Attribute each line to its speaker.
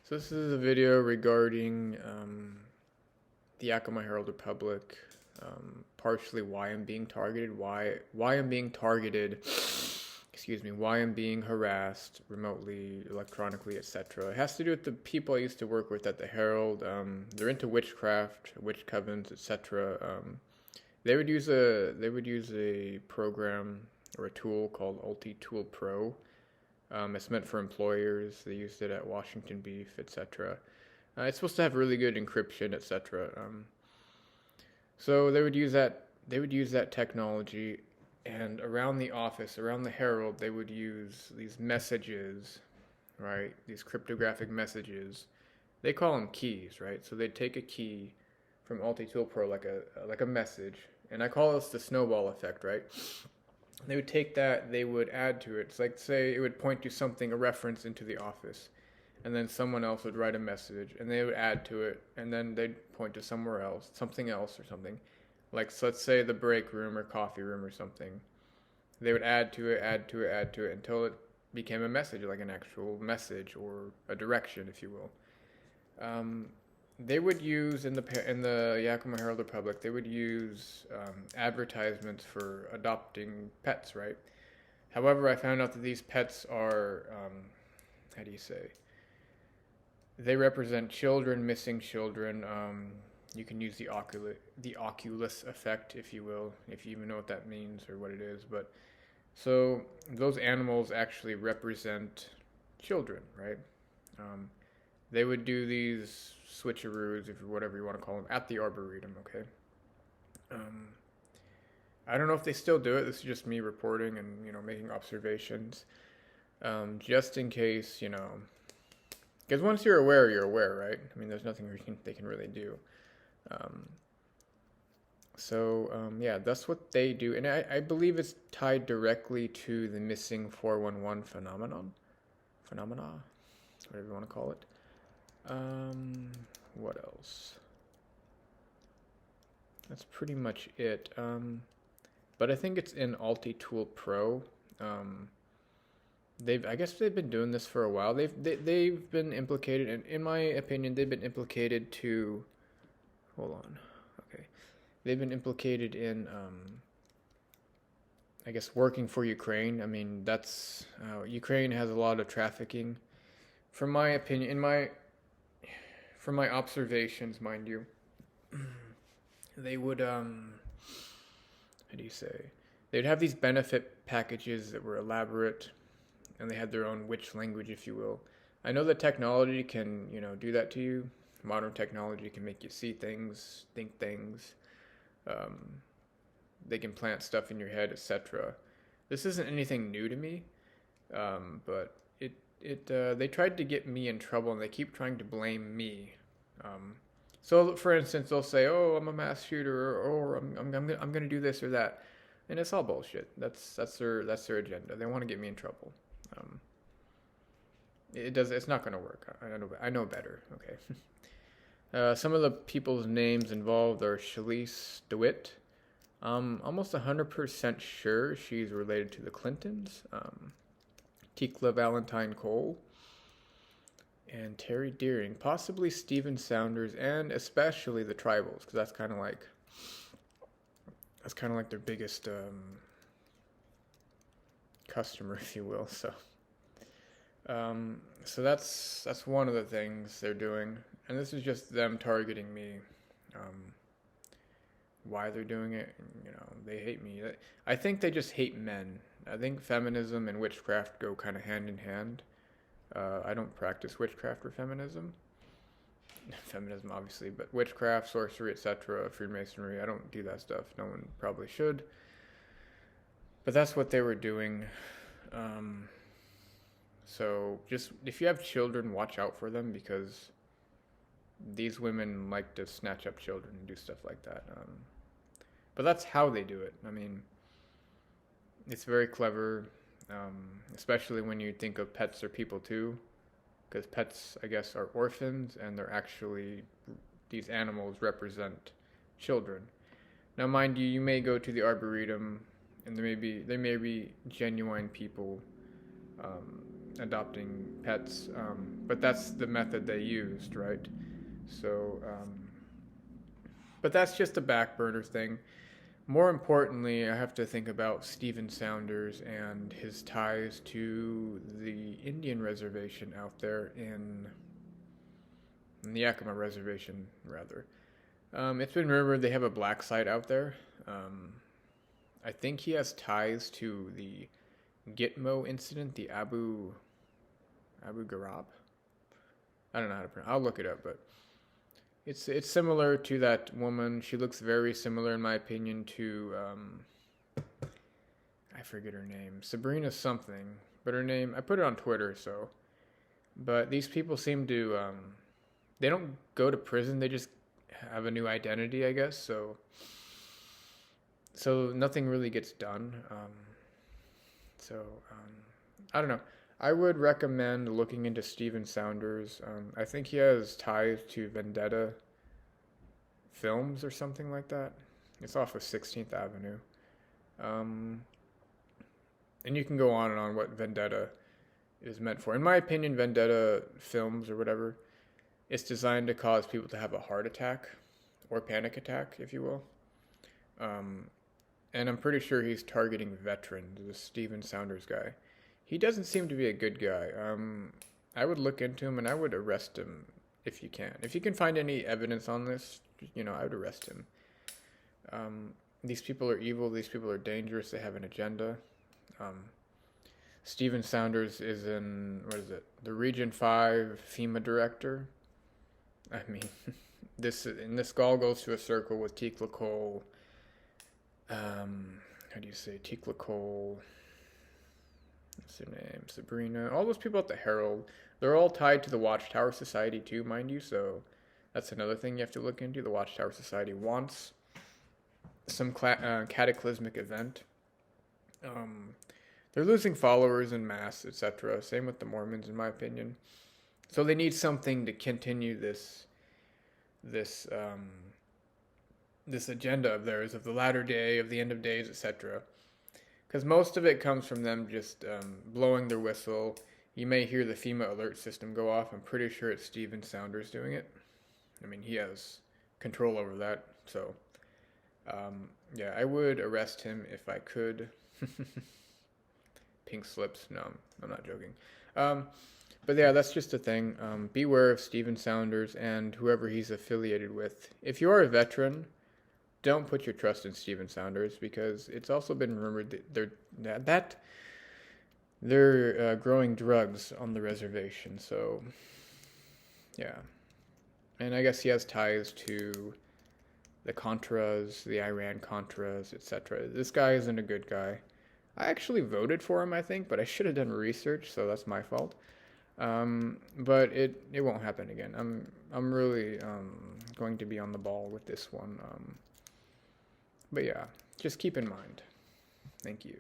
Speaker 1: So this is a video regarding the Yakima Herald Republic, partially why I'm being targeted, why I'm being targeted, why I'm being harassed remotely, electronically, etc. It has to do with the people I used to work with at the Herald. They're into witchcraft, witch covens, etc. They would use a program or a tool called Tool Pro. It's meant for employers. They used it at Washington Beef, etc. It's supposed to have really good encryption, etc. So they would use that. They would use that technology, and around the office, around the Herald, they would use these messages, right? These cryptographic messages. They call them keys, right? So they'd take a key from Tool Pro, like a message, and I call this the snowball effect, right? They would take that, they would add to it. It's like, say, it would point to something, a reference into the office, and then someone else would write a message, and they would add to it, and then they'd point to somewhere else, something else or something. Like, so let's say the break room or coffee room or something. They would add to it, add to it, add to it, until it became a message, like an actual message or a direction, if you will. They would use in the Yakima Herald Republic. They would use advertisements for adopting pets, right? However, I found out that these pets are, how do you say? They represent children, missing children. You can use the Oculus effect, if you will, if you even know what that means or what it is. But so those animals actually represent children, right? They would do these switcheroos, if whatever you want to call them, at the Arboretum. Okay. Um, I don't know if they still do it. This is just me reporting and making observations, just in case because once you're aware, right? I mean, there's nothing they can really do. Um, yeah, that's what they do, and I believe it's tied directly to the missing 411 phenomena, whatever you want to call it. What else? That's pretty much it. But I think it's in Tool Pro. I guess they've been doing this for a while. They've been implicated, and in my opinion, they've been implicated to. Hold on. Okay, they've been implicated in. I guess working for Ukraine. I mean, that's Ukraine has a lot of trafficking. From my opinion, from my observations, mind you, they would how do you say? They'd have these benefit packages that were elaborate, and they had their own witch language, if you will. I know that technology can, do that to you. Modern technology can make you see things, think things. They can plant stuff in your head, etc. This isn't anything new to me, but they tried to get me in trouble, and they keep trying to blame me. So, for instance, they'll say, "Oh, I'm a mass shooter," or I'm going to do this or that," and it's all bullshit. That's their agenda. They want to get me in trouble. It's not going to work. I know better. Okay. Some of the people's names involved are Shalise DeWitt. Almost 100% sure she's related to the Clintons. Tikla Valentine Cole, and Terry Deering, possibly Steven Saunders, and especially the Tribals, because that's kind of like their biggest customer, if you will. So that's one of the things they're doing, and this is just them targeting me. Why they're doing it, they hate me. I think they just hate men. I think feminism and witchcraft go kind of hand in hand. I don't practice witchcraft or feminism. Feminism, obviously, but witchcraft, sorcery, etc., Freemasonry, I don't do that stuff. No one probably should. But that's what they were doing. So just, if you have children, watch out for them, because these women like to snatch up children and do stuff like that. But that's how they do it. I mean, it's very clever, especially when you think of pets are people too, because pets, I guess, are orphans, and these animals represent children. Now, mind you, you may go to the Arboretum, and there may be genuine people adopting pets, but that's the method they used, right? So, but that's just a back burner thing. More importantly, I have to think about Stephen Saunders and his ties to the Indian reservation out there in the Yakima reservation, rather. It's been rumored they have a black site out there. I think he has ties to the Gitmo incident, the Abu Ghraib. I don't know how to pronounce. I'll look it up, but it's similar to that woman. She looks very similar, in my opinion, to I forget her name, Sabrina something. But her name, I put it on Twitter. So, but these people seem to they don't go to prison. They just have a new identity, I guess. So nothing really gets done. So I don't know. I would recommend looking into Stephen Saunders. I think he has ties to Vendetta Films or something like that. It's off of 16th Avenue. And you can go on and on what Vendetta is meant for. In my opinion, Vendetta Films or whatever, it's designed to cause people to have a heart attack or panic attack, if you will. And I'm pretty sure he's targeting veterans, this Stephen Saunders guy. He doesn't seem to be a good guy. I would look into him and I would arrest him if you can. If you can find any evidence on this, I would arrest him. These people are evil. These people are dangerous. They have an agenda. Stephen Saunders is the Region 5 FEMA director. I mean, this all goes to a circle with Tikla Cole. How do you say Tikla Cole? What's her name? Sabrina. All those people at the Herald. They're all tied to the Watchtower Society too, mind you. So that's another thing you have to look into. The Watchtower Society wants some cataclysmic event. They're losing followers en masse, etc. Same with the Mormons, in my opinion. So they need something to continue this agenda of theirs, of the latter day, of the end of days, etc. Because most of it comes from them just blowing their whistle. You may hear the FEMA alert system go off. I'm pretty sure it's Stephen Saunders doing it. I mean, he has control over that. So, yeah, I would arrest him if I could. Pink slips. No, I'm not joking. But yeah, that's just a thing. Beware of Stephen Saunders and whoever he's affiliated with. If you are a veteran, don't put your trust in Stephen Saunders, because it's also been rumored that they're growing drugs on the reservation. So, yeah. And I guess he has ties to the Contras, the Iran Contras, etc. This guy isn't a good guy. I actually voted for him, I think, but I should have done research, so that's my fault. But it won't happen again. I'm really going to be on the ball with this one. But yeah, just keep in mind. Thank you.